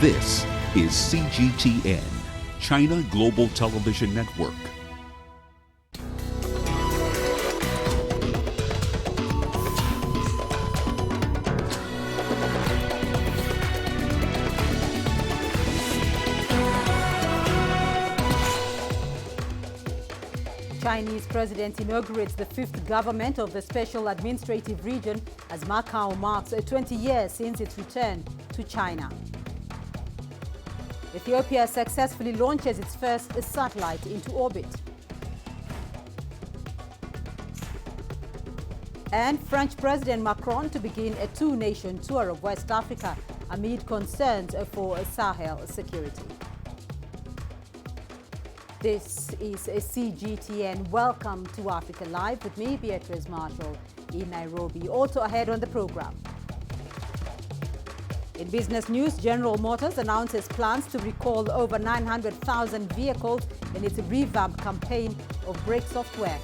This is CGTN, China Global Television Network. Chinese president inaugurates the fifth government of the special administrative region as Macau marks 20 years since its return to China. Ethiopia successfully launches its first satellite into orbit. And French President Macron to begin a two-nation tour of West Africa amid concerns for Sahel security. This is a CGTN. Welcome to Africa Live with me, Beatrice Marshall, in Nairobi. Also ahead on the program. In business news, General Motors announces plans to recall over 900,000 vehicles in its revamp campaign of brake software.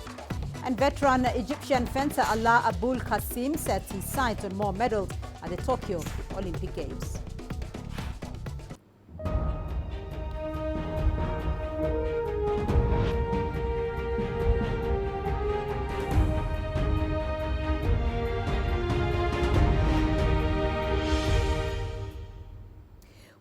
And veteran Egyptian fencer Alaa Abul Qasim sets his sights on more medals at the Tokyo Olympic Games.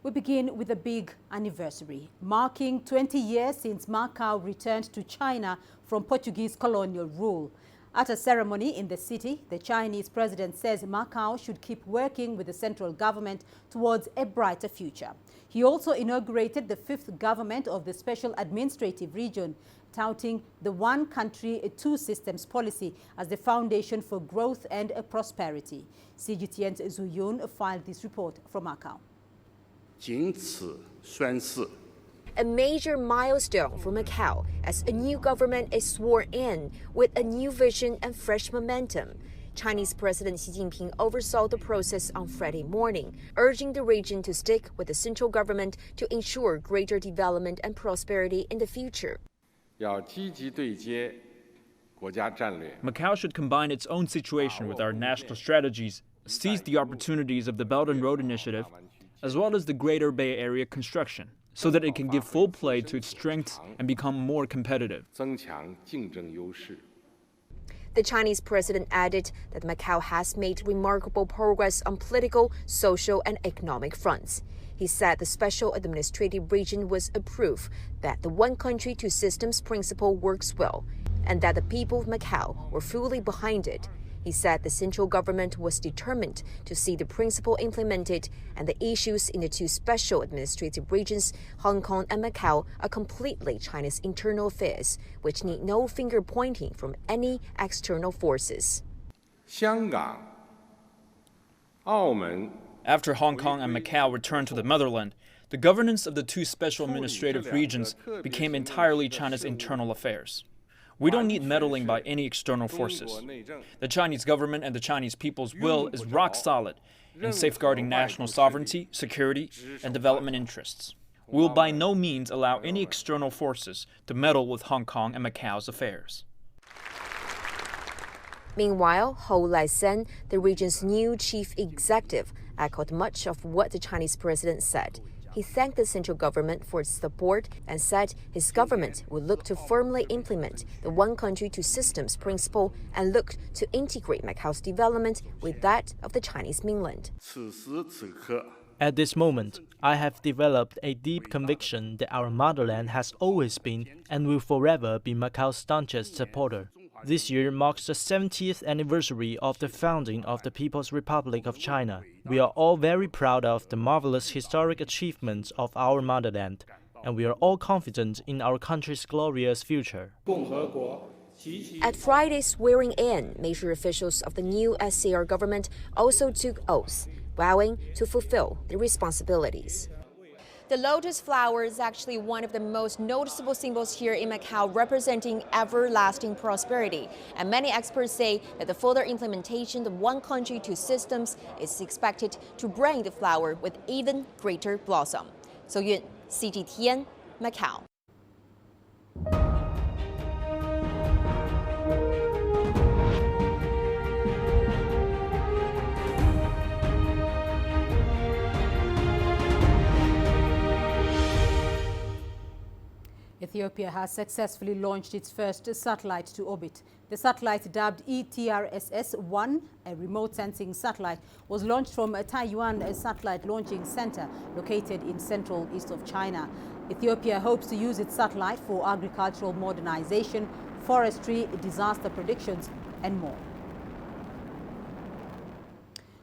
We begin with a big anniversary, marking 20 years since Macau returned to China from Portuguese colonial rule. At a ceremony in the city, the Chinese president says Macau should keep working with the central government towards a brighter future. He also inaugurated the fifth government of the special administrative region, touting the one country, two systems policy as the foundation for growth and prosperity. CGTN's Zhu Yun filed this report from Macau. A major milestone for Macau as a new government is sworn in with a new vision and fresh momentum. Chinese President Xi Jinping oversaw the process on Friday morning, urging the region to stick with the central government to ensure greater development and prosperity in the future. Macau should combine its own situation with our national strategies, seize the opportunities of the Belt and Road Initiative, as well as the Greater Bay Area construction, so that it can give full play to its strengths and become more competitive. The Chinese president added that Macau has made remarkable progress on political, social, and economic fronts. He said the special administrative region was a proof that the one country, two systems principle works well, and that the people of Macau were fully behind it. He said the central government was determined to see the principle implemented, and the issues in the two special administrative regions, Hong Kong and Macau, are completely China's internal affairs, which need no finger pointing from any external forces. After Hong Kong and Macau returned to the motherland, the governance of the two special administrative regions became entirely China's internal affairs. We don't need meddling by any external forces. The Chinese government and the Chinese people's will is rock solid in safeguarding national sovereignty, security, and development interests. We will by no means allow any external forces to meddle with Hong Kong and Macau's affairs. Meanwhile, Hou Lai-sen, the region's new chief executive, echoed much of what the Chinese president said. He thanked the central government for its support and said his government would look to firmly implement the one country, two systems principle and look to integrate Macau's development with that of the Chinese mainland. At this moment, I have developed a deep conviction that our motherland has always been and will forever be Macau's staunchest supporter. This year marks the 70th anniversary of the founding of the People's Republic of China. We are all very proud of the marvelous historic achievements of our motherland, and we are all confident in our country's glorious future. At Friday's swearing-in, major officials of the new SAR government also took oaths, vowing to fulfill their responsibilities. The lotus flower is actually one of the most noticeable symbols here in Macau, representing everlasting prosperity. And many experts say that the further implementation of one country, two systems is expected to bring the flower with even greater blossom. So Yun, CGTN, Macau. Ethiopia has successfully launched its first satellite to orbit. The satellite, dubbed ETRSS-1, a remote sensing satellite, was launched from Taiyuan Satellite Launching Center, located in central east of China. Ethiopia hopes to use its satellite for agricultural modernization, forestry, disaster predictions, and more.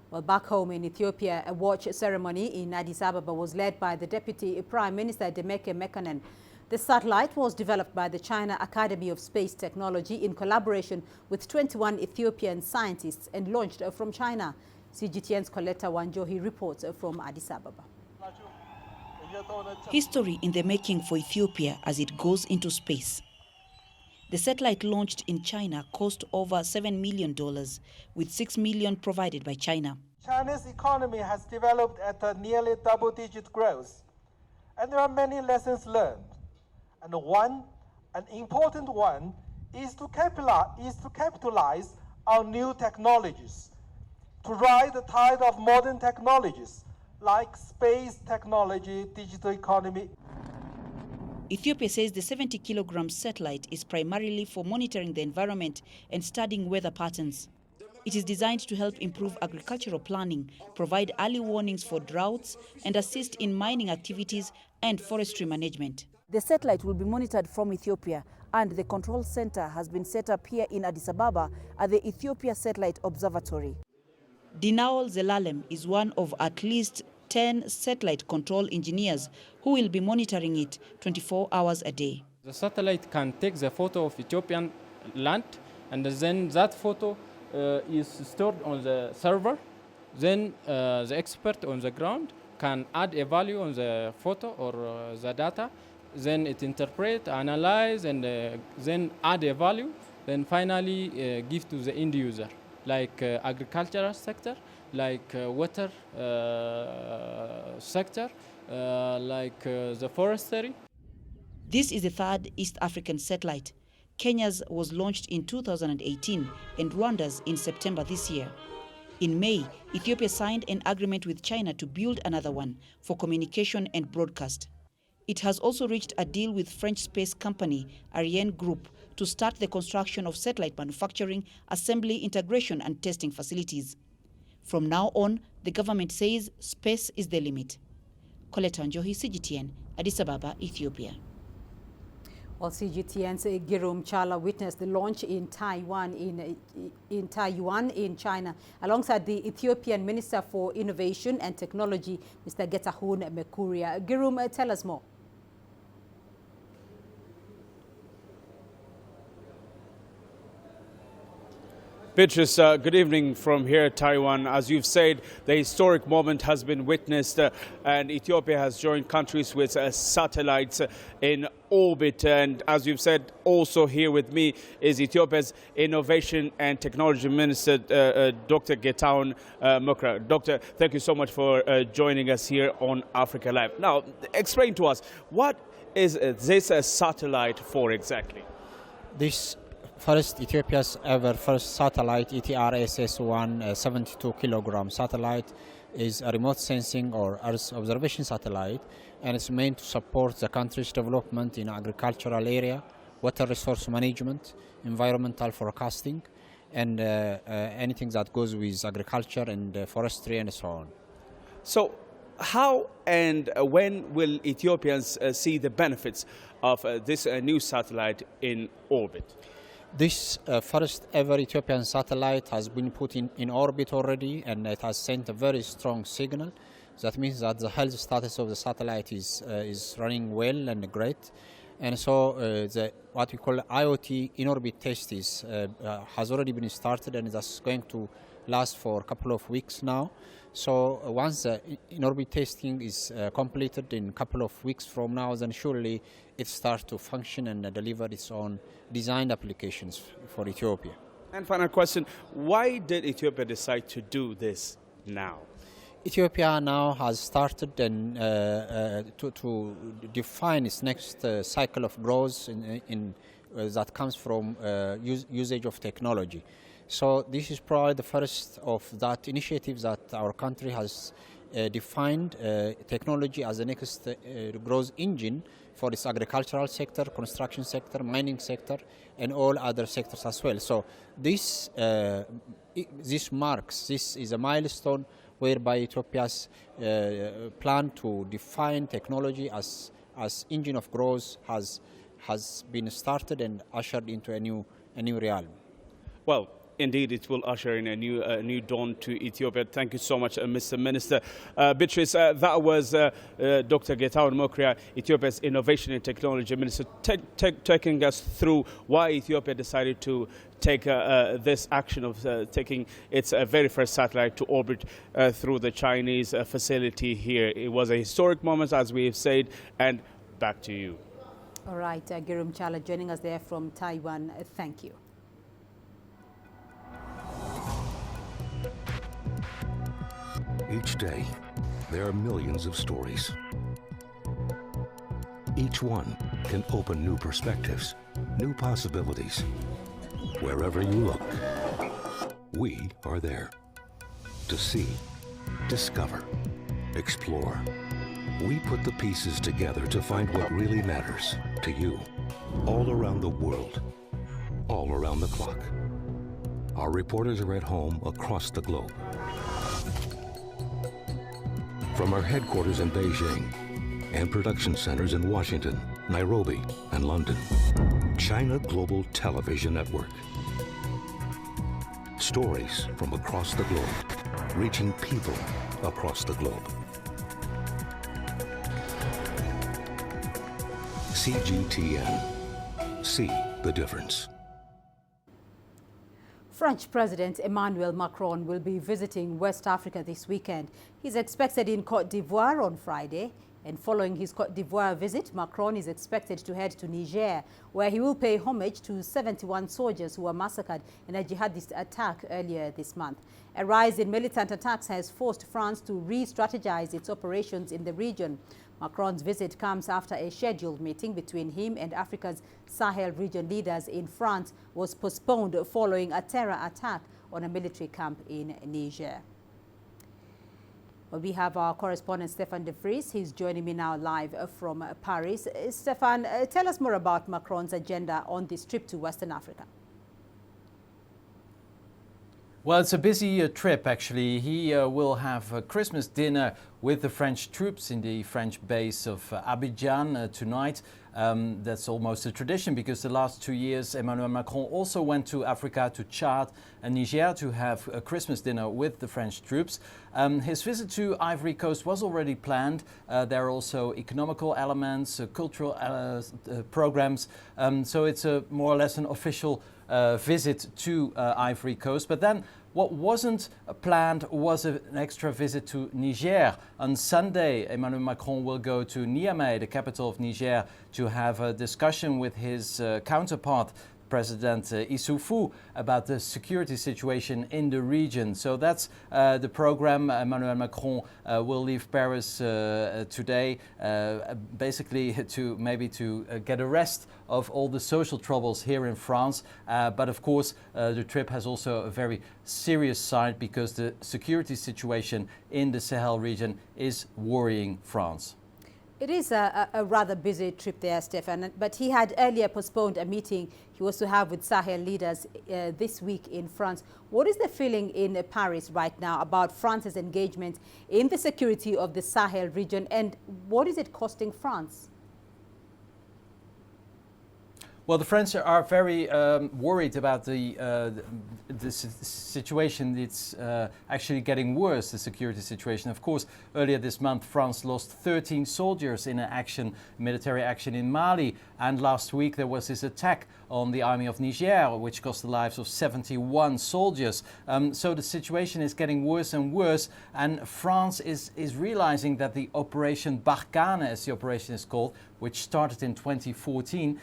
Well, back home in Ethiopia, a watch ceremony in Addis Ababa was led by the Deputy Prime Minister Demeke Mekonnen. The satellite was developed by the China Academy of Space Technology in collaboration with 21 Ethiopian scientists and launched from China. CGTN's Coletta Wanjohi reports from Addis Ababa. History in the making for Ethiopia as it goes into space. The satellite launched in China cost over $7 million, with $6 million provided by China. China's economy has developed at a nearly double-digit growth, and there are many lessons learned. And an important one, is to capitalize on new technologies, to ride the tide of modern technologies like space technology, digital economy. Ethiopia says the 70-kilogram satellite is primarily for monitoring the environment and studying weather patterns. It is designed to help improve agricultural planning, provide early warnings for droughts, and assist in mining activities and forestry management. The satellite will be monitored from Ethiopia, and the control center has been set up here in Addis Ababa at the Ethiopia Satellite Observatory. Dinaol Zelalem is one of at least 10 satellite control engineers who will be monitoring it 24 hours a day. The satellite can take the photo of Ethiopian land, and then that photo is stored on the server. Then the expert on the ground can add a value on the photo or the data. Then it interpret, analyze, and then add a value. Then finally give to the end user, like agricultural sector, like water sector, like the forestry. This is the third East African satellite. Kenya's was launched in 2018 and Rwanda's in September this year. In May, Ethiopia signed an agreement with China to build another one for communication and broadcast. It has also reached a deal with French space company Algerian Group to start the construction of satellite manufacturing, assembly, integration and testing facilities. From now on, the government says space is the limit. Coletta Wanjohi, CGTN, Addis Ababa, Ethiopia. Well, CGTN's Girum Chala witnessed the launch in Taiyuan in China, alongside the Ethiopian Minister for Innovation and Technology, Mr. Getahun Mekuria. Girum, tell us more. Beatrice, good evening from here at Taiwan. As you've said, the historic moment has been witnessed and Ethiopia has joined countries with satellites in orbit. And as you've said, also here with me is Ethiopia's Innovation and Technology Minister, Dr. Getahun Mekuria. Doctor, thank you so much for joining us here on Africa Live. Now, explain to us, what is this satellite for exactly? This Ethiopia's ever first satellite, ETRSS-1, 72-kilogram satellite, is a remote sensing or Earth observation satellite, and it's meant to support the country's development in agricultural area, water resource management, environmental forecasting, and anything that goes with agriculture and forestry and so on. So, how and when will Ethiopians see the benefits of this new satellite in orbit? This first ever Ethiopian satellite has been put in orbit already, and it has sent a very strong signal. That means that the health status of the satellite is running well and great. And so what we call IoT in-orbit test has already been started, and that's going to last for a couple of weeks now. So once the in-orbit testing is completed in a couple of weeks from now, then surely it starts to function and deliver its own designed applications for Ethiopia. And final question, why did Ethiopia decide to do this now? Ethiopia now has started to define its next cycle of growth that comes from usage of technology. So this is probably the first of that initiative that our country has defined technology as the next growth engine for its agricultural sector, construction sector, mining sector, and all other sectors as well. So this is a milestone whereby Ethiopia's plan to define technology as engine of growth has been started and ushered into a new realm. Well, indeed, it will usher in a new dawn to Ethiopia. Thank you so much, Mr. Minister. Beatrice, that was Dr. Getachew Mokria, Ethiopia's Innovation and Technology Minister, taking us through why Ethiopia decided to take this action of taking its very first satellite to orbit through the Chinese facility here. It was a historic moment, as we have said, and back to you. All right, Girum Chala joining us there from Taiwan. Thank you. Each day, there are millions of stories. Each one can open new perspectives, new possibilities. Wherever you look, we are there. To see, discover, explore. We put the pieces together to find what really matters to you. All around the world, all around the clock. Our reporters are at home across the globe. From our headquarters in Beijing and production centers in Washington, Nairobi, and London, China Global Television Network. Stories from across the globe, reaching people across the globe. CGTN. See the difference. French President Emmanuel Macron will be visiting West Africa this weekend. He's expected in Côte d'Ivoire on Friday. And following his Côte d'Ivoire visit, Macron is expected to head to Niger, where he will pay homage to 71 soldiers who were massacred in a jihadist attack earlier this month. A rise in militant attacks has forced France to re-strategize its operations in the region. Macron's visit comes after a scheduled meeting between him and Africa's Sahel region leaders in France was postponed following a terror attack on a military camp in Niger. Well, we have our correspondent Stefan de Vries. He's joining me now live from Paris. Stefan, tell us more about Macron's agenda on this trip to Western Africa. Well, it's a busy trip, actually. He will have a Christmas dinner with the French troops in the French base of Abidjan tonight. That's almost a tradition because the last 2 years Emmanuel Macron also went to Africa, to Chad and Niger to have a Christmas dinner with the French troops. His visit to Ivory Coast was already planned. There are also economical elements, cultural programs. So it's more or less an official visit to Ivory Coast. But then what wasn't planned was an extra visit to Niger. On Sunday, Emmanuel Macron will go to Niamey, the capital of Niger, to have a discussion with his counterpart, President Issoufou, about the security situation in the region. So that's the program. Emmanuel Macron will leave Paris today, basically to get a rest of all the social troubles here in France. But of course, the trip has also a very serious side because the security situation in the Sahel region is worrying France. It is a rather busy trip there, Stefan, but he had earlier postponed a meeting he was to have with Sahel leaders this week in France. What is the feeling in Paris right now about France's engagement in the security of the Sahel region, and what is it costing France? Well, the French are very worried about the situation. It's actually getting worse, the security situation. Of course, earlier this month, France lost 13 soldiers in an military action in Mali. And last week, there was this attack on the army of Niger, which cost the lives of 71 soldiers. So the situation is getting worse and worse. And France is realizing that the Operation Barkhane, as the operation is called, which started in 2014,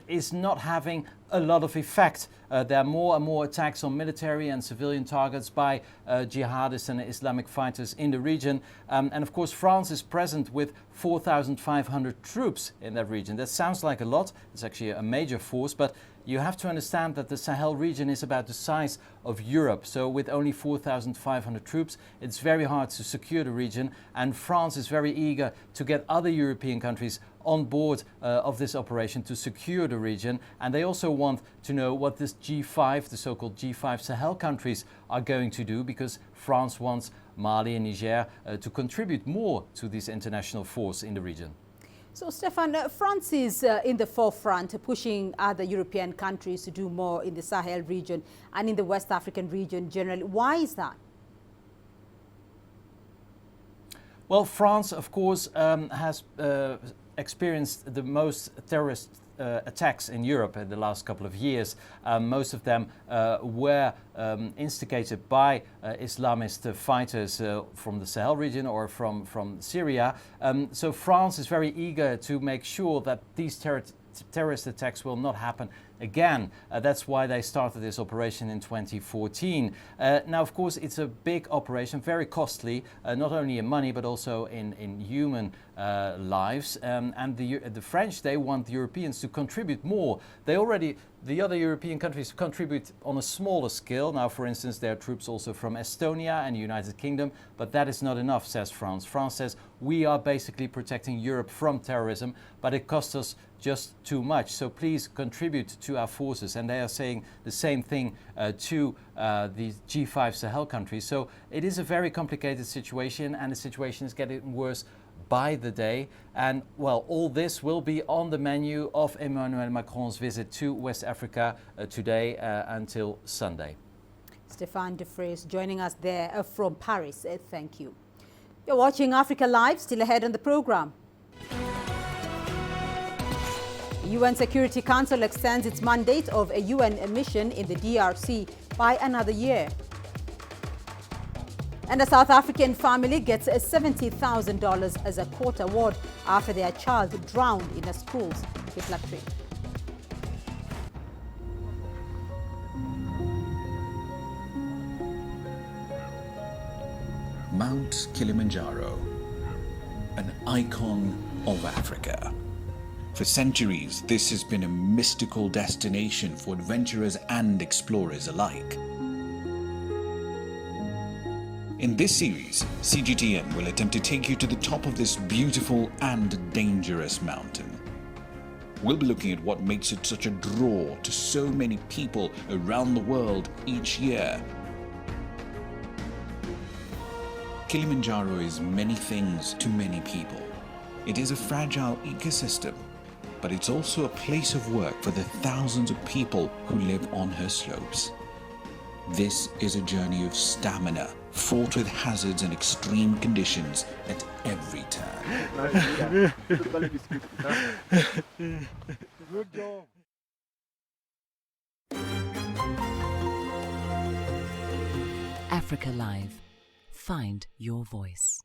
is not having a lot of effect. There are more and more attacks on military and civilian targets by jihadists and Islamic fighters in the region. And of course, France is present with 4,500 troops in that region. That sounds like a lot. It's actually a major force, but You have to understand that the Sahel region is about the size of Europe. So with only 4,500 troops, it's very hard to secure the region. And France is very eager to get other European countries on board of this operation to secure the region. And they also want to know what this G5, the so-called G5 Sahel countries, are going to do, because France wants Mali and Niger to contribute more to this international force in the region. So, Stefan, France is in the forefront, pushing other European countries to do more in the Sahel region and in the West African region generally. Why is that? Well, France, of course, has experienced the most terrorist attacks in Europe in the last couple of years. Most of them were instigated by Islamist fighters from the Sahel region or from Syria. So France is very eager to make sure that these terrorist attacks will not happen again. That's why they started this operation in 2014. Now, of course, it's a big operation, very costly, not only in money, but also in human lives. And the French, they want the Europeans to contribute more. The other European countries contribute on a smaller scale. Now, for instance, there are troops also from Estonia and the United Kingdom, but that is not enough, says France. France says we are basically protecting Europe from terrorism, but it costs us just too much. So please contribute to our forces. And they are saying the same thing to the G5 Sahel countries. So it is a very complicated situation, and the situation is getting worse by the day. And well, all this will be on the menu of Emmanuel Macron's visit to West Africa today until Sunday. Stefan de Vries joining us there from Paris. Thank you. You're watching Africa Live. Still ahead on the program. The UN Security Council extends its mandate of a UN mission in the DRC by another year. And a South African family gets $70,000 as a court award after their child drowned in a school's latrine. Mount Kilimanjaro, an icon of Africa. For centuries, this has been a mystical destination for adventurers and explorers alike. In this series, CGTN will attempt to take you to the top of this beautiful and dangerous mountain. We'll be looking at what makes it such a draw to so many people around the world each year. Kilimanjaro is many things to many people. It is a fragile ecosystem, but it's also a place of work for the thousands of people who live on her slopes. This is a journey of stamina, fraught with hazards and extreme conditions at every turn. Good job. Africa Live. Find your voice.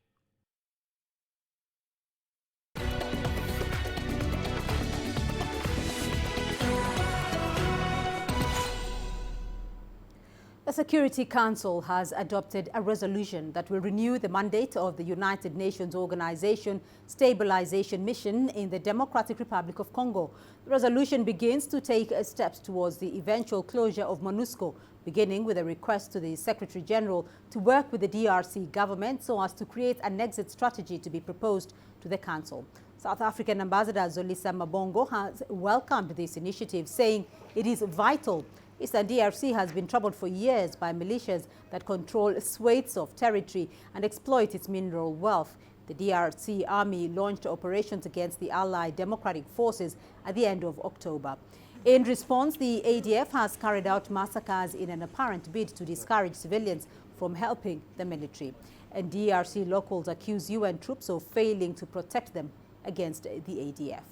The Security Council has adopted a resolution that will renew the mandate of the United Nations Organization Stabilisation Mission in the Democratic Republic of Congo. The resolution begins to take steps towards the eventual closure of MONUSCO, beginning with a request to the Secretary General to work with the DRC government so as to create an exit strategy to be proposed to the Council. South African Ambassador Zolisa Mabongo has welcomed this initiative, saying it is vital. Eastern DRC has been troubled for years by militias that control swathes of territory and exploit its mineral wealth. The DRC army launched operations against the Allied Democratic Forces at the end of October. In response, the ADF has carried out massacres in an apparent bid to discourage civilians from helping the military. And DRC locals accuse UN troops of failing to protect them against the ADF.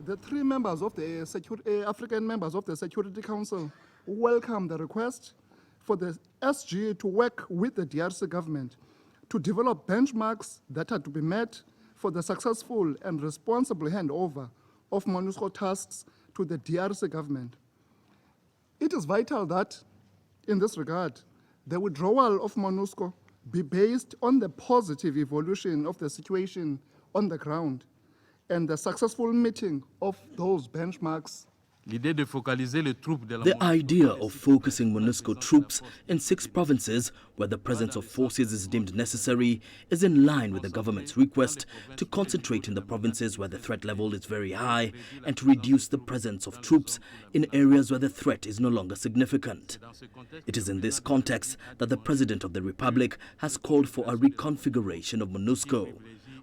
The three members of the African members of the Security Council welcome the request for the SG to work with the DRC government to develop benchmarks that are to be met for the successful and responsible handover of MONUSCO tasks to the DRC government. It is vital that, in this regard, the withdrawal of MONUSCO be based on the positive evolution of the situation on the ground and the successful meeting of those benchmarks The idea of focusing MONUSCO troops in 6 provinces where the presence of forces is deemed necessary is in line with the government's request to concentrate in the provinces where the threat level is very high and to reduce the presence of troops in areas where the threat is no longer significant. It is in this context that the President of the Republic has called for a reconfiguration of MONUSCO,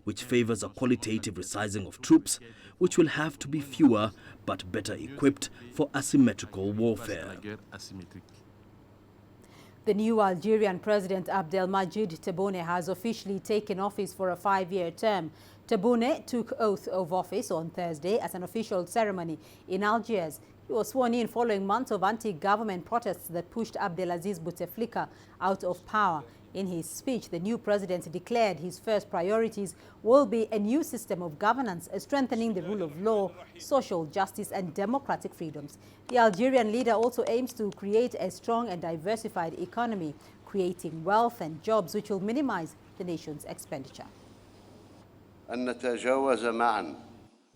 which favors a qualitative resizing of troops, which will have to be fewer but better equipped for asymmetrical warfare. The new Algerian President Abdelmadjid Tebboune has officially taken office for a 5-year term. Tebboune took oath of office on Thursday at an official ceremony in Algiers. He was sworn in following months of anti-government protests that pushed Abdelaziz Bouteflika out of power. In his speech, the new president declared his first priorities will be a new system of governance, strengthening the rule of law, social justice and democratic freedoms. The Algerian leader also aims to create a strong and diversified economy, creating wealth and jobs which will minimize the nation's expenditure.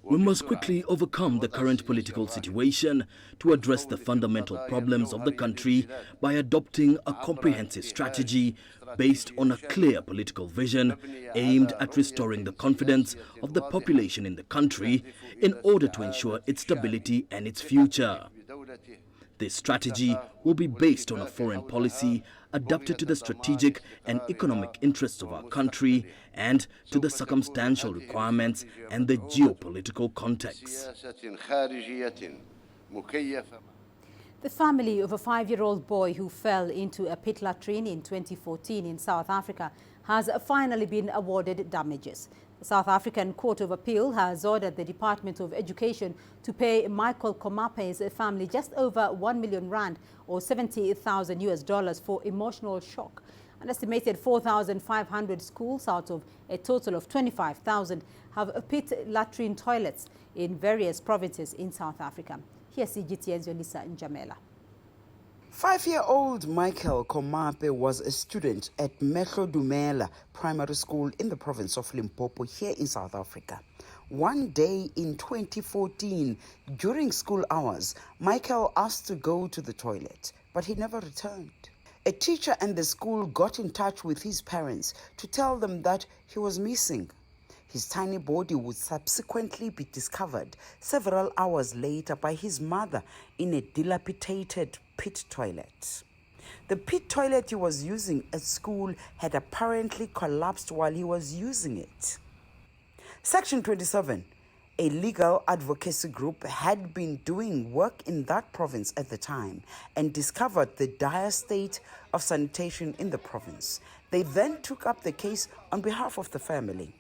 We must quickly overcome the current political situation to address the fundamental problems of the country by adopting a comprehensive strategy based on a clear political vision aimed at restoring the confidence of the population in the country in order to ensure its stability and its future. This strategy will be based on a foreign policy adapted to the strategic and economic interests of our country and to the circumstantial requirements and the geopolitical context. The family of a 5-year-old boy who fell into a pit latrine in 2014 in South Africa has finally been awarded damages. The South African Court of Appeal has ordered the Department of Education to pay Michael Komape's family just over 1 million rand or $70,000 for emotional shock. An estimated 4,500 schools out of a total of 25,000 have pit latrine toilets in various provinces in South Africa. Here's CGTN's Yolisa Njamela. 5-year-old Michael Komape was a student at Metro Dumela Primary School in the province of Limpopo here in South Africa. One day in 2014, during school hours, Michael asked to go to the toilet, but he never returned. A teacher and the school got in touch with his parents to tell them that he was missing. His tiny body would subsequently be discovered several hours later by his mother in a dilapidated pit toilet. The pit toilet he was using at school had apparently collapsed while he was using it. Section 27, a legal advocacy group, had been doing work in that province at the time and discovered the dire state of sanitation in the province. They then took up the case on behalf of the family.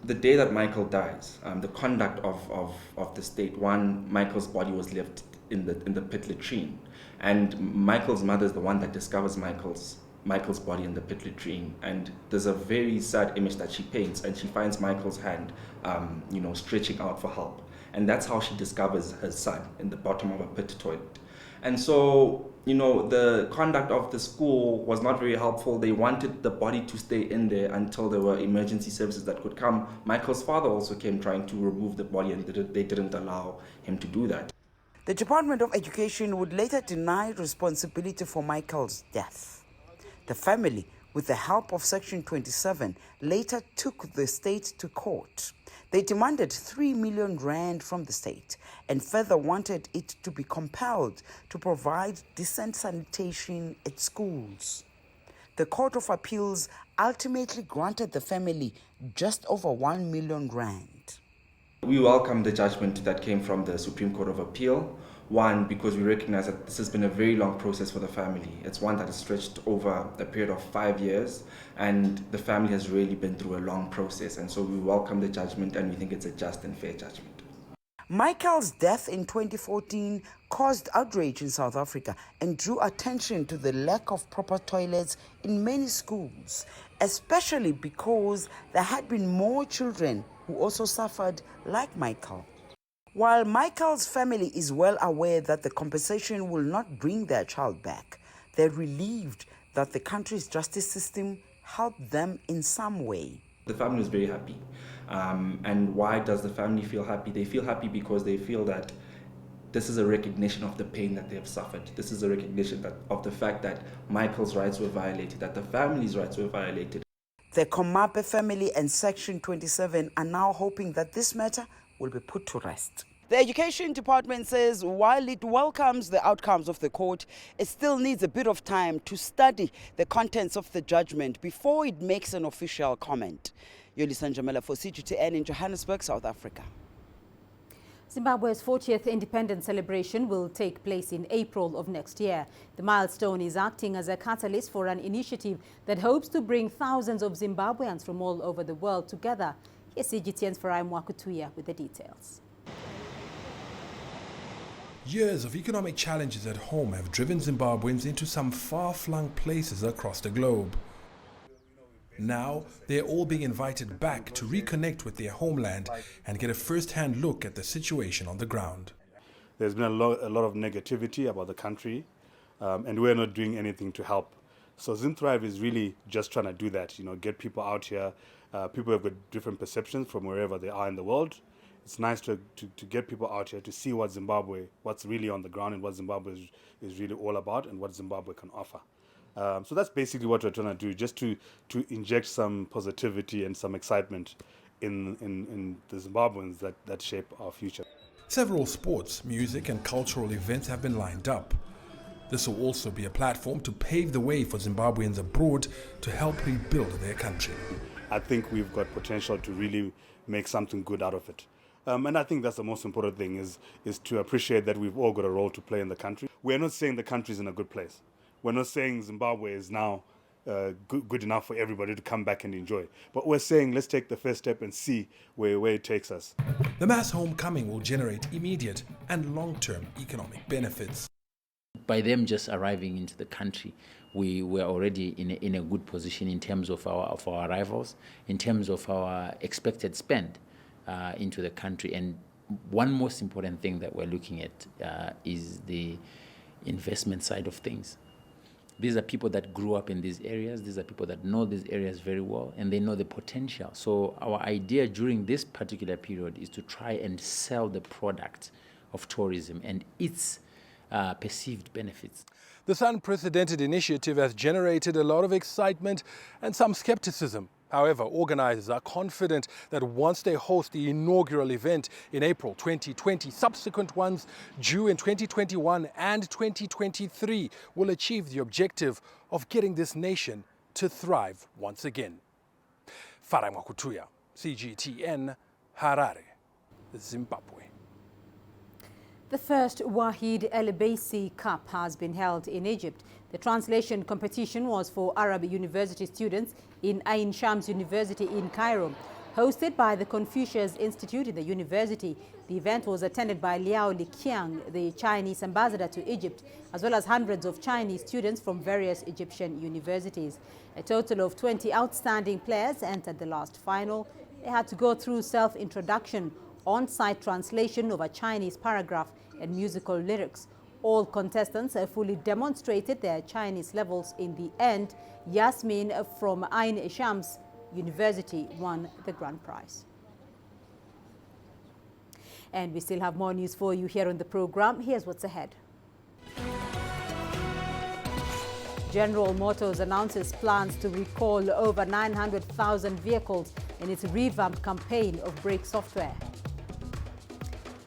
The day that Michael dies, the conduct of the state, one, Michael's body was left in the pit latrine, and Michael's mother is the one that discovers Michael's body in the pit latrine, and there's a very sad image that she paints, and she finds Michael's hand, stretching out for help, and that's how she discovers her son in the bottom of a pit toilet. And so, the conduct of the school was not very helpful. They wanted the body to stay in there until there were emergency services that could come. Michael's father also came trying to remove the body, and they didn't allow him to do that. The Department of Education would later deny responsibility for Michael's death. The family, with the help of Section 27, later took the state to court. They demanded 3 million rand from the state and further wanted it to be compelled to provide decent sanitation at schools. The Court of Appeals ultimately granted the family just over 1 million rand. We welcome the judgment that came from the Supreme Court of Appeal. One, because we recognize that this has been a very long process for the family. It's one that has stretched over a period of 5 years, and the family has really been through a long process. And so we welcome the judgment, and we think it's a just and fair judgment. Michael's death in 2014 caused outrage in South Africa and drew attention to the lack of proper toilets in many schools, especially because there had been more children who also suffered like Michael. While Michael's family is well aware that the compensation will not bring their child back, they're relieved that the country's justice system helped them in some way. The family was very happy. And why does the family feel happy? They feel happy because they feel that This is a recognition of the pain that they have suffered. This is a recognition of the fact that Michael's rights were violated, that the family's rights were violated. The Komape family and Section 27 are now hoping that this matter will be put to rest. The Education Department says while it welcomes the outcomes of the court, it still needs a bit of time to study the contents of the judgment before it makes an official comment. Yolisa Njamela for CGTN in Johannesburg, South Africa. Zimbabwe's 40th independence celebration will take place in April of next year. The milestone is acting as a catalyst for an initiative that hopes to bring thousands of Zimbabweans from all over the world together. Here's CGTN's Farai Mwakutuya with the details. Years of economic challenges at home have driven Zimbabweans into some far-flung places across the globe. Now, they're all being invited back to reconnect with their homeland and get a first-hand look at the situation on the ground. There's been a lot of negativity about the country, and we're not doing anything to help. So ZimThrive is really just trying to do that, get people out here. People have got different perceptions from wherever they are in the world. It's nice to get people out here to see what's really on the ground and what Zimbabwe is really all about and what Zimbabwe can offer. So that's basically what we're trying to do, just to inject some positivity and some excitement in the Zimbabweans that shape our future. Several sports, music and cultural events have been lined up. This will also be a platform to pave the way for Zimbabweans abroad to help rebuild their country. I think we've got potential to really make something good out of it. And I think that's the most important thing is to appreciate that we've all got a role to play in the country. We're not saying the country's in a good place. We're not saying Zimbabwe is now good enough for everybody to come back and enjoy. But we're saying let's take the first step and see where it takes us. The mass homecoming will generate immediate and long-term economic benefits. By them just arriving into the country, we were already in a good position in terms of our arrivals, in terms of our expected spend into the country. And one most important thing that we're looking at is the investment side of things. These are people that grew up in these areas. These are people that know these areas very well, and they know the potential. So our idea during this particular period is to try and sell the product of tourism and its perceived benefits. This unprecedented initiative has generated a lot of excitement and some skepticism. However, organizers are confident that once they host the inaugural event in April 2020, subsequent ones due in 2021 and 2023 will achieve the objective of getting this nation to thrive once again. Farai Mwakutuya, CGTN, Harare, Zimbabwe. The first Wahid El Baisi Cup has been held in Egypt. The translation competition was for Arab University students in Ain Shams University in Cairo. Hosted by the Confucius Institute in the university, the event was attended by Liao Liqiang, the Chinese ambassador to Egypt, as well as hundreds of Chinese students from various Egyptian universities. A total of 20 outstanding players entered the last final. They had to go through self-introduction, on-site translation of a Chinese paragraph and musical lyrics. All contestants fully demonstrated their Chinese levels. In the end, Yasmin from Ain Shams University won the grand prize. And we still have more news for you here on the program. Here's what's ahead. General Motors announces plans to recall over 900,000 vehicles in its revamped campaign of brake software.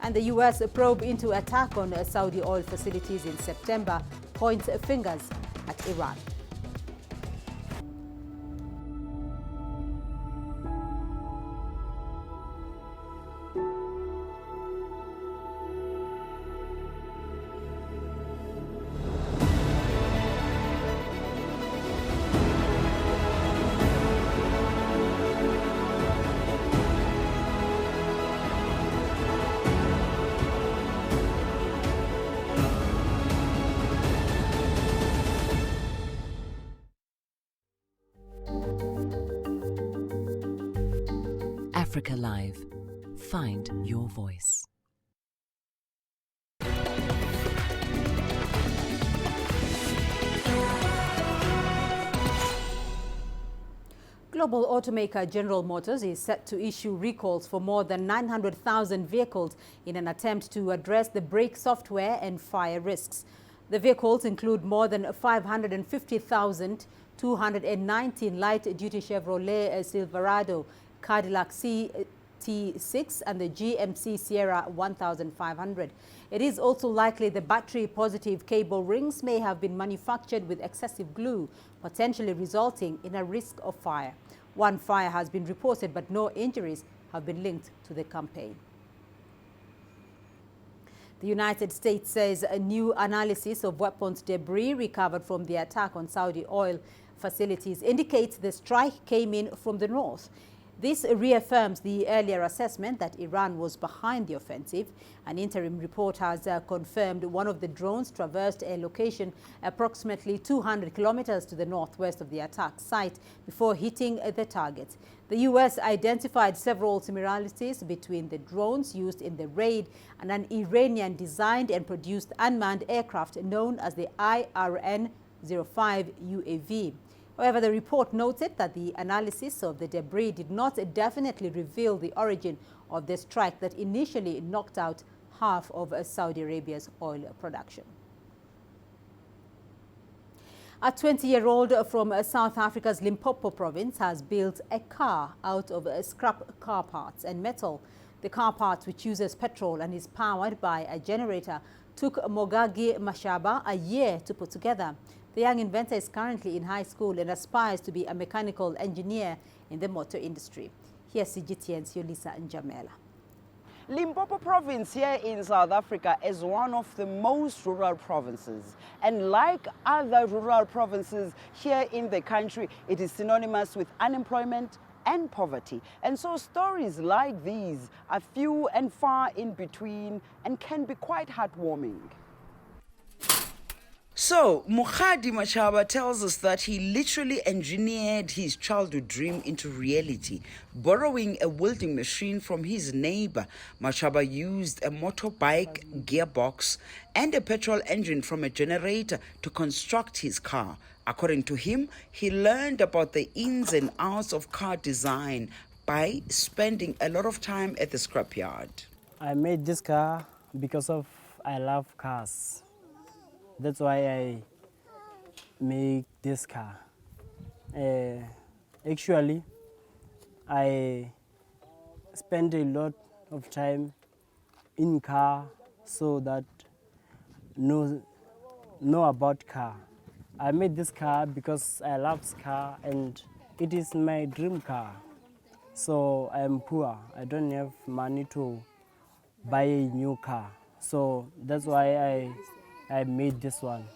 And the U.S. probe into attack on Saudi oil facilities in September points fingers at Iran. Africa Live. Find your voice. global automaker General Motors is set to issue recalls for more than 900,000 vehicles in an attempt to address the brake software and fire risks. The vehicles include more than 550,219 light-duty Chevrolet Silverado, Cadillac CT6 and the GMC Sierra 1500. It is also likely the battery-positive cable rings may have been manufactured with excessive glue, potentially resulting in a risk of fire. One fire has been reported, but no injuries have been linked to the campaign. The United States says a new analysis of weapons debris recovered from the attack on Saudi oil facilities indicates the strike came in from the north. This reaffirms the earlier assessment that Iran was behind the offensive. An interim report has confirmed one of the drones traversed a location approximately 200 kilometers to the northwest of the attack site before hitting the target. The U.S. identified several similarities between the drones used in the raid and an Iranian-designed and produced unmanned aircraft known as the IRN-05 UAV. However, the report noted that the analysis of the debris did not definitely reveal the origin of the strike that initially knocked out half of Saudi Arabia's oil production. A 20-year-old from South Africa's Limpopo province has built a car out of scrap car parts and metal. The car parts, which uses petrol and is powered by a generator, took Mogagi Mashaba a year to put together. The young inventor is currently in high school and aspires to be a mechanical engineer in the motor industry. Here's CGTN's Yolisa Njamela. Limpopo province here in South Africa is one of the most rural provinces. And like other rural provinces here in the country, it is synonymous with unemployment and poverty. And so stories like these are few and far in between and can be quite heartwarming. So, Mogagi Mashaba tells us that he literally engineered his childhood dream into reality. Borrowing a welding machine from his neighbor, Mashaba used a motorbike gearbox and a petrol engine from a generator to construct his car. According to him, he learned about the ins and outs of car design by spending a lot of time at the scrapyard. I made this car because I love cars. That's why I make this car. Actually, I spend a lot of time in car so that know about car. I made this car because I love car and it is my dream car. So I'm poor. I don't have money to buy a new car. So that's why I made this one.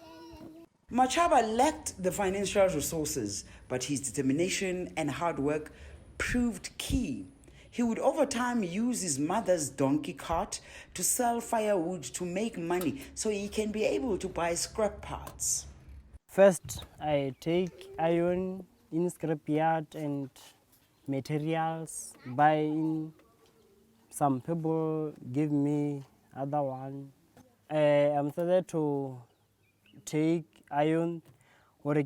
Mashaba lacked the financial resources, but his determination and hard work proved key. He would over time use his mother's donkey cart to sell firewood to make money so he can be able to buy scrap parts. First, I take iron in scrapyard and materials. Buying, some people give me other one. I'm started to take iron. I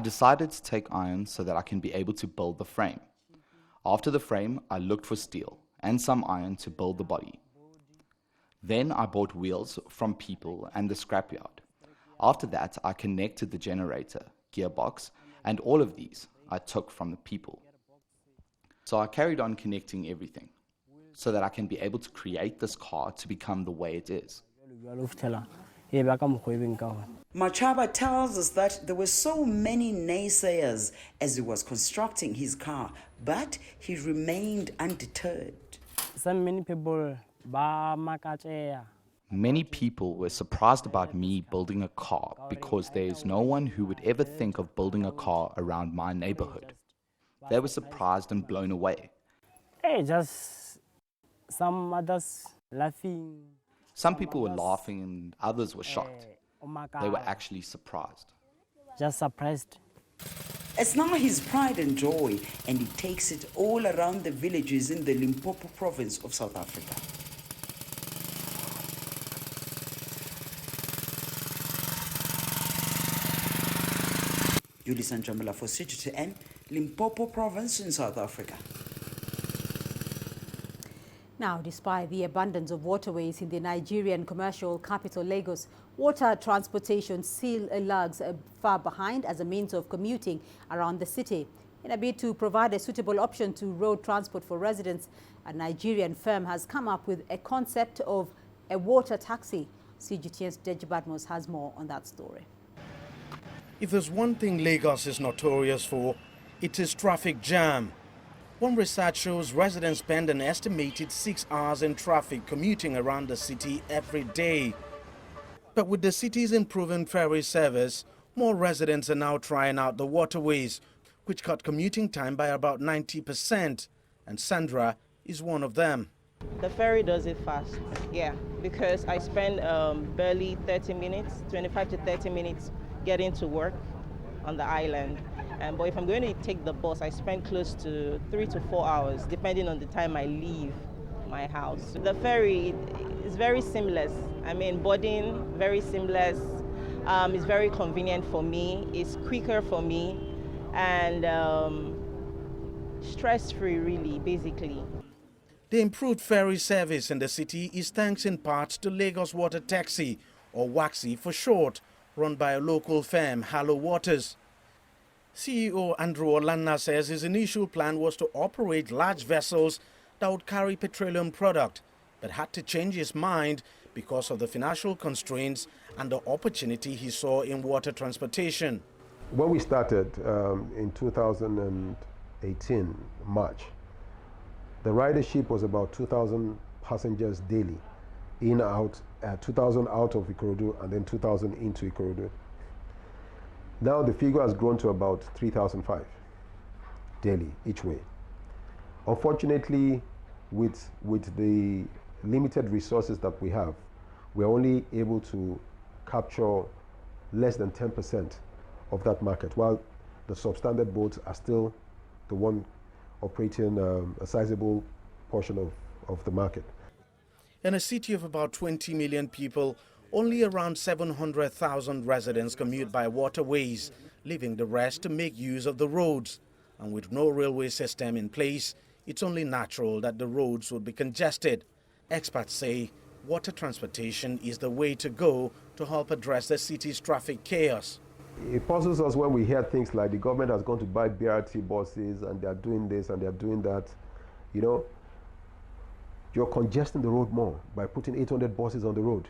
decided to take iron so that I can be able to build the frame. After the frame, I looked for steel and some iron to build the body. Then I bought wheels from people and the scrapyard. After that, I connected the generator, gearbox, and all of these I took from the people. So I carried on connecting everything so that I can be able to create this car to become the way it is. Mashaba tells us that there were so many naysayers as he was constructing his car, but he remained undeterred. Many people were surprised about me building a car because there is no one who would ever think of building a car around my neighborhood. They were surprised and blown away. Just some others laughing. Some people were laughing and others were shocked. They were actually surprised. Just surprised. It's now his pride and joy, and he takes it all around the villages in the Limpopo province of South Africa. Yulisa Njamila for CGTN, Limpopo Province in South Africa. Now, despite the abundance of waterways in the Nigerian commercial capital Lagos, water transportation still lags far behind as a means of commuting around the city. In a bid to provide a suitable option to road transport for residents, a Nigerian firm has come up with a concept of a water taxi. CGTN's Deji Badmos has more on that story. If there's one thing Lagos is notorious for, it is traffic jam. One research shows residents spend an estimated 6 hours in traffic commuting around the city every day. But with the city's improving ferry service, more residents are now trying out the waterways, which cut commuting time by about 90%. And Sandra is one of them. The ferry does it fast, yeah, because I spend barely 30 minutes, 25 to 30 minutes getting to work on the island. But if I'm going to take the bus, I spend close to 3 to 4 hours, depending on the time I leave my house. The ferry is very seamless. I mean, boarding, very seamless. It's very convenient for me. It's quicker for me, and stress-free, really, basically. The improved ferry service in the city is thanks in part to Lagos Water Taxi, or WAXI for short, run by a local firm, Hallow Waters. CEO Andrew Olanna says his initial plan was to operate large vessels that would carry petroleum product, but had to change his mind because of the financial constraints and the opportunity he saw in water transportation. When we started in 2018, March, the ridership was about 2,000 passengers daily, in, out, 2,000 out of Ikorodu and then 2,000 into Ikorodu. Now the figure has grown to about 3,005 daily each way. Unfortunately, with the limited resources that we have, we're only able to capture less than 10% of that market, while the substandard boats are still the one operating a sizable portion of the market. In a city of about 20 million people, only around 700,000 residents commute by waterways, leaving the rest to make use of the roads. And with no railway system in place, it's only natural that the roads would be congested. Experts say water transportation is the way to go to help address the city's traffic chaos. It puzzles us when we hear things like the government has gone to buy BRT buses and they are doing this and they are doing that. You know, you're congesting the road more by putting 800 buses on the road.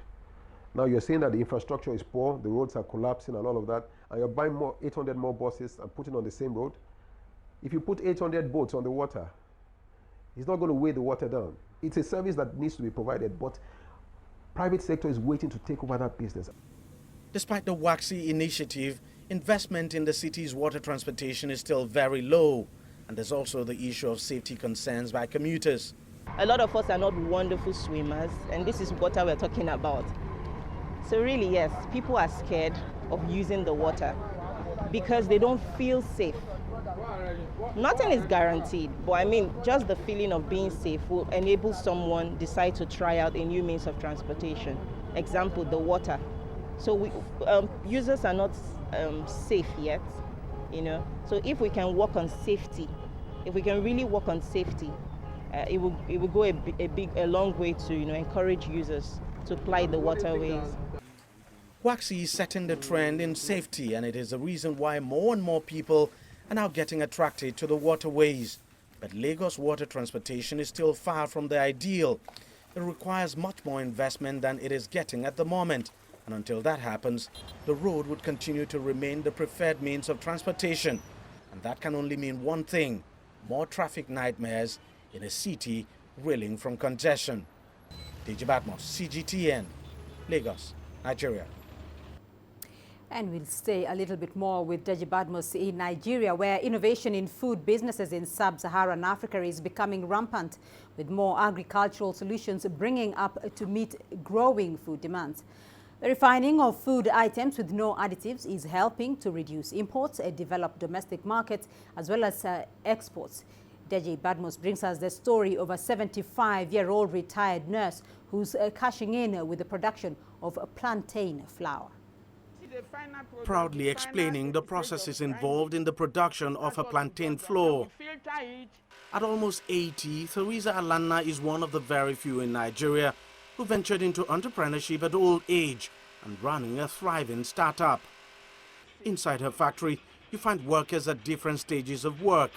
Now you're saying that the infrastructure is poor, the roads are collapsing and all of that, and you're buying 800 more buses and putting on the same road. If you put 800 boats on the water, it's not going to weigh the water down. It's a service that needs to be provided, but private sector is waiting to take over that business. Despite the WAXI initiative, investment in the city's water transportation is still very low. And there's also the issue of safety concerns by commuters. A lot of us are not wonderful swimmers, and this is water we're talking about. So really, yes, people are scared of using the water because they don't feel safe. Nothing is guaranteed, but I mean, just the feeling of being safe will enable someone decide to try out a new means of transportation. Example, the water. So users are not safe yet, you know. So if we can work on safety, if we can really work on safety, it will go a long way to, you know, encourage users to ply the waterways. WAXI is setting the trend in safety, and it is the reason why more and more people are now getting attracted to the waterways. But Lagos water transportation is still far from the ideal. It requires much more investment than it is getting at the moment. And until that happens, the road would continue to remain the preferred means of transportation. And that can only mean one thing: more traffic nightmares in a city reeling from congestion. Deji Badmos, CGTN, Lagos, Nigeria. And we'll stay a little bit more with Deji Badmos in Nigeria, where innovation in food businesses in sub-Saharan Africa is becoming rampant, with more agricultural solutions bringing up to meet growing food demands. The refining of food items with no additives is helping to reduce imports, develop domestic markets, as well as exports. Deji Badmos brings us the story of a 75-year-old retired nurse who's cashing in with the production of plantain flour. proudly explaining the processes involved in the production of a plantain flour. At almost 80, Theresa Alanna is one of the very few in Nigeria who ventured into entrepreneurship at old age and running a thriving startup. Inside her factory, you find workers at different stages of work.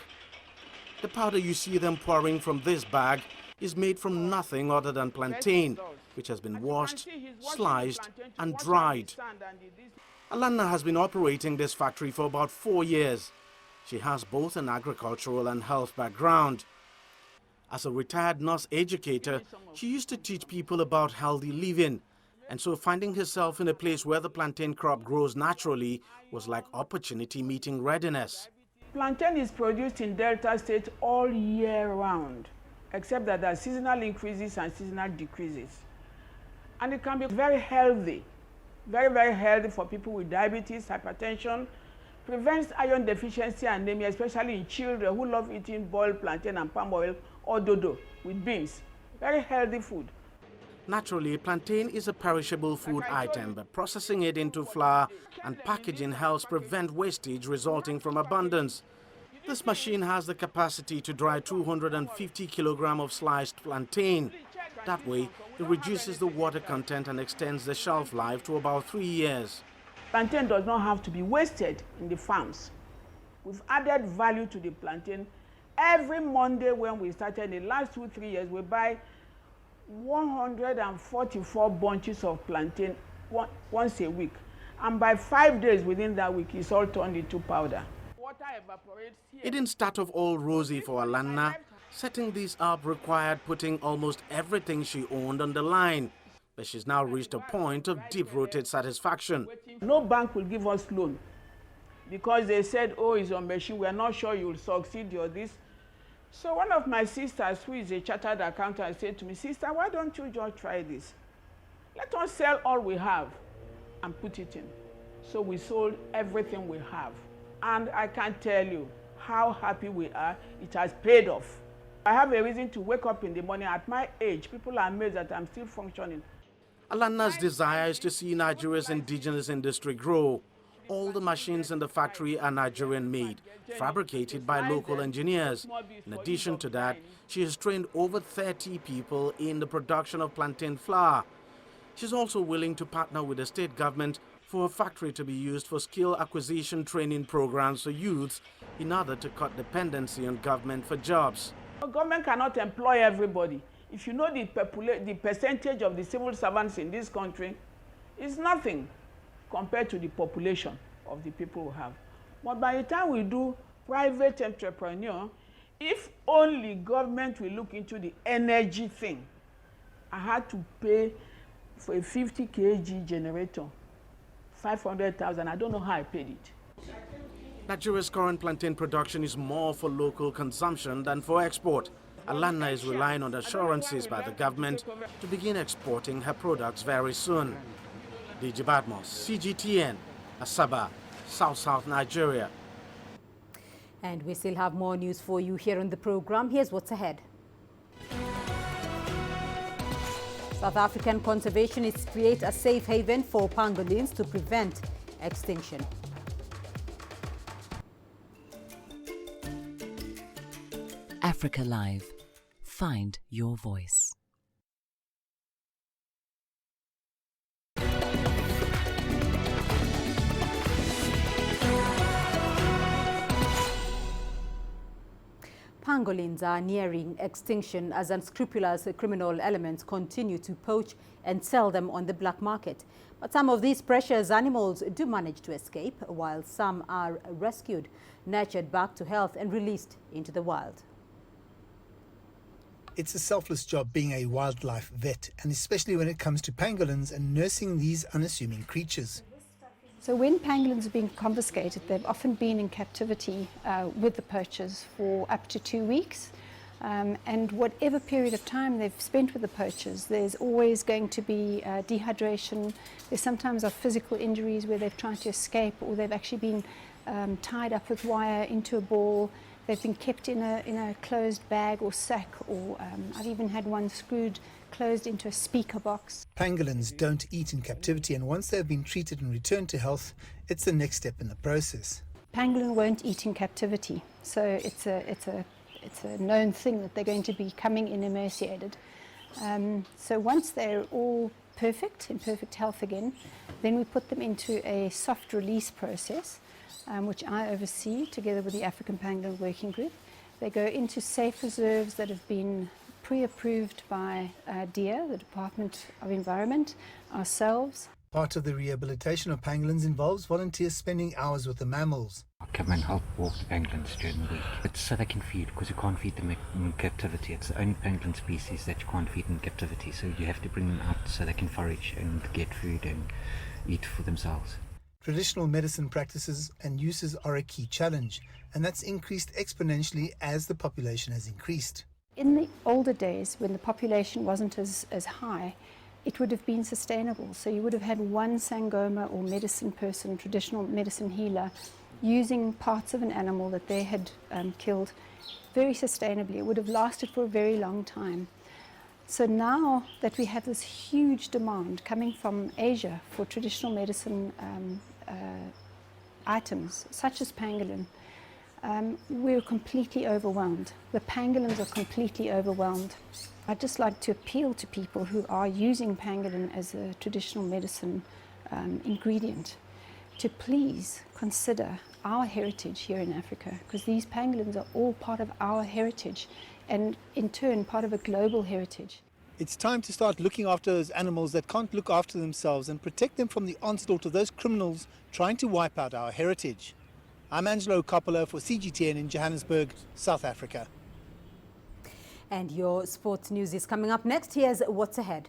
The powder you see them pouring from this bag is made from nothing other than plantain, which has been washed, sliced and dried. Alanna has been operating this factory for about 4 years. She has both an agricultural and health background. As a retired nurse educator, she used to teach people about healthy living, and so finding herself in a place where the plantain crop grows naturally was like opportunity meeting readiness. Plantain is produced in Delta State all year round, except that there are seasonal increases and seasonal decreases. And it can be very healthy, very healthy for people with diabetes, hypertension, prevents iron deficiency and anemia, especially in children who love eating boiled plantain and palm oil or dodo with beans. Very healthy food. Naturally, plantain is a perishable food item, but processing it into flour and packaging helps prevent wastage resulting from abundance. This machine has the capacity to dry 250 kilograms of sliced plantain. That way, it reduces the water content and extends the shelf life to about 3 years. Plantain does not have to be wasted in the farms. We've added value to the plantain. Every Monday when we started, in the last 2-3 years, we buy 144 bunches of plantain once a week. And by 5 days within that week, it's all turned into powder. Water evaporates here. It didn't start off all rosy for Alanna. Setting these up required putting almost everything she owned on the line. But she's now reached a point of deep-rooted satisfaction. No bank will give us loan because they said, oh, it's on machine, we're not sure you'll succeed or this. So one of my sisters, who is a chartered accountant, said to me, sister, why don't you just try this? Let us sell all we have and put it in. So we sold everything we have. And I can't tell you how happy we are. It has paid off. I have a reason to wake up in the morning. At my age, people are amazed that I'm still functioning. Alanna's desire is to see Nigeria's indigenous industry grow. All the machines in the factory are Nigerian-made, fabricated by local engineers. In addition to that, she has trained over 30 people in the production of plantain flour. She's also willing to partner with the state government for a factory to be used for skill acquisition training programs for youths in order to cut dependency on government for jobs. The government cannot employ everybody. If you know the percentage of the civil servants in this country, it's nothing compared to the population of the people we have. But by the time we do private entrepreneur, if only government will look into the energy thing, I had to pay for a 50 kg generator, 500,000. I don't know how I paid it. Nigeria's current plantain production is more for local consumption than for export. Alanna is relying on assurances by the government to begin exporting her products very soon. DJ Badmos, CGTN, Asaba, South Nigeria. And we still have more news for you here on the program. Here's what's ahead. South African conservationists create a safe haven for pangolins to prevent extinction. Africa Live. Find your voice. Pangolins are nearing extinction as unscrupulous criminal elements continue to poach and sell them on the black market. But some of these precious animals do manage to escape, while some are rescued, nurtured back to health and released into the wild. It's a selfless job being a wildlife vet, and especially when it comes to pangolins and nursing these unassuming creatures. So when pangolins are being confiscated, they've often been in captivity with the poachers for up to 2 weeks. And whatever period of time they've spent with the poachers, there's always going to be dehydration. There's sometimes physical injuries where they've tried to escape, or they've actually been tied up with wire into a ball. They've been kept in a closed bag or sack, or I've even had one screwed closed into a speaker box. Pangolins don't eat in captivity, and once they've been treated and returned to health, it's the next step in the process. Pangolin won't eat in captivity, so it's a known thing that they're going to be coming in emaciated. So once they're all perfect, in perfect health again, then we put them into a soft release process, which I oversee together with the African Pangolin Working Group. They go into safe reserves that have been pre-approved by DEER, the Department of Environment, ourselves. Part of the rehabilitation of pangolins involves volunteers spending hours with the mammals. I come and help walk the pangolins during the week. It's so they can feed, because you can't feed them in captivity. It's the only pangolin species that you can't feed in captivity, so you have to bring them out so they can forage and get food and eat for themselves. Traditional medicine practices and uses are a key challenge, and that's increased exponentially as the population has increased. In the older days, when the population wasn't as high, it would have been sustainable. So you would have had one Sangoma or medicine person, traditional medicine healer, using parts of an animal that they had killed very sustainably. It would have lasted for a very long time. So now that we have this huge demand coming from Asia for traditional medicine items, such as pangolin, we're completely overwhelmed. The pangolins are completely overwhelmed. I'd just like to appeal to people who are using pangolin as a traditional medicine ingredient to please consider our heritage here in Africa, because these pangolins are all part of our heritage and in turn part of a global heritage. It's time to start looking after those animals that can't look after themselves and protect them from the onslaught of those criminals trying to wipe out our heritage. I'm Angelo Coppola for CGTN in Johannesburg, South Africa. And your sports news is coming up next. Here's what's ahead.